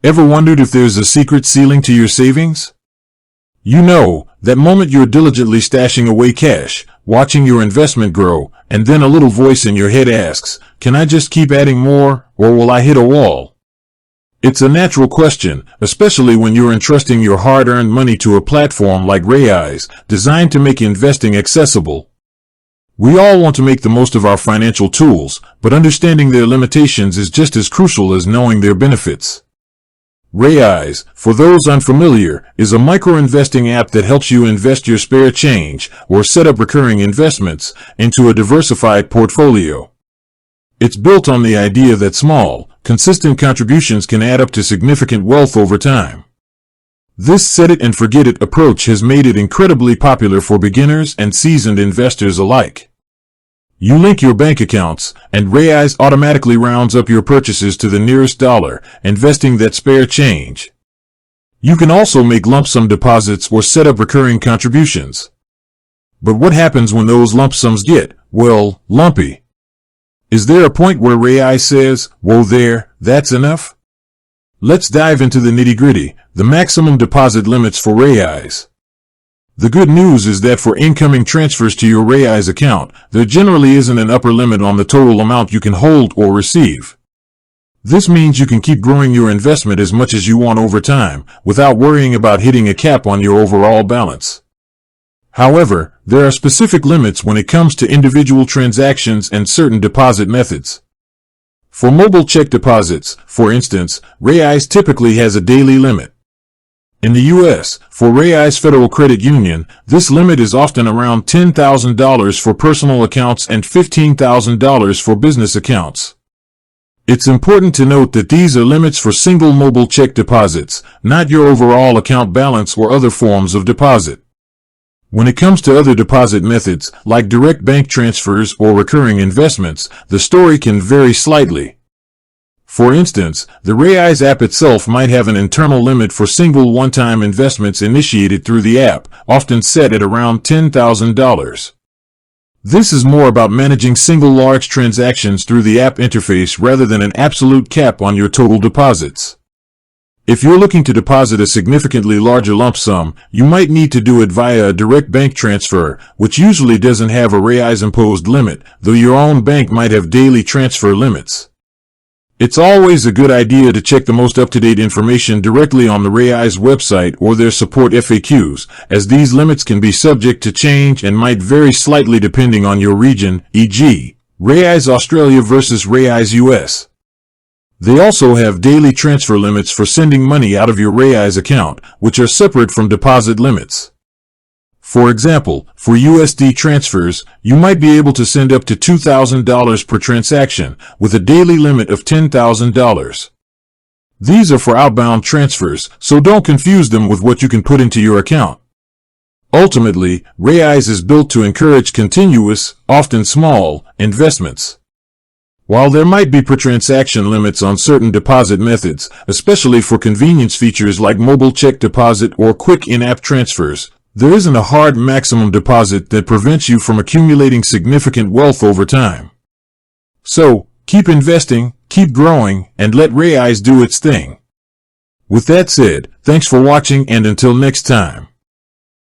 Ever wondered if there's a secret ceiling to your savings? You know, that moment you're diligently stashing away cash, watching your investment grow, and then a little voice in your head asks, can I just keep adding more, or will I hit a wall? It's a natural question, especially when you're entrusting your hard-earned money to a platform like Raiz, designed to make investing accessible. We all want to make the most of our financial tools, but understanding their limitations is just as crucial as knowing their benefits. Raiz, for those unfamiliar, is a micro-investing app that helps you invest your spare change, or set up recurring investments, into a diversified portfolio. It's built on the idea that small, consistent contributions can add up to significant wealth over time. This set-it-and-forget-it approach has made it incredibly popular for beginners and seasoned investors alike. You link your bank accounts, and Raiz automatically rounds up your purchases to the nearest dollar, investing that spare change. You can also make lump sum deposits or set up recurring contributions. But what happens when those lump sums get, well, lumpy? Is there a point where Raiz says, whoa there, that's enough? Let's dive into the nitty-gritty, the maximum deposit limits for Raiz. The good news is that for incoming transfers to your Raiz account, there generally isn't an upper limit on the total amount you can hold or receive. This means you can keep growing your investment as much as you want over time, without worrying about hitting a cap on your overall balance. However, there are specific limits when it comes to individual transactions and certain deposit methods. For mobile check deposits, for instance, Raiz typically has a daily limit. In the U.S., for Raiz Federal Credit Union, this limit is often around $10,000 for personal accounts and $15,000 for business accounts. It's important to note that these are limits for single mobile check deposits, not your overall account balance or other forms of deposit. When it comes to other deposit methods, like direct bank transfers or recurring investments, the story can vary slightly. For instance, the Raiz app itself might have an internal limit for single one-time investments initiated through the app, often set at around $10,000. This is more about managing single large transactions through the app interface rather than an absolute cap on your total deposits. If you're looking to deposit a significantly larger lump sum, you might need to do it via a direct bank transfer, which usually doesn't have a Raiz-imposed limit, though your own bank might have daily transfer limits. It's always a good idea to check the most up-to-date information directly on the Raiz website or their support FAQs, as these limits can be subject to change and might vary slightly depending on your region, e.g., Raiz Australia versus Raiz US. They also have daily transfer limits for sending money out of your Raiz account, which are separate from deposit limits. For example, for USD transfers, you might be able to send up to $2,000 per transaction, with a daily limit of $10,000. These are for outbound transfers, so don't confuse them with what you can put into your account. Ultimately, Raiz is built to encourage continuous, often small, investments. While there might be per-transaction limits on certain deposit methods, especially for convenience features like mobile check deposit or quick in-app transfers, there isn't a hard maximum deposit that prevents you from accumulating significant wealth over time. So, keep investing, keep growing, and let Raiz do its thing. With that said, thanks for watching and until next time.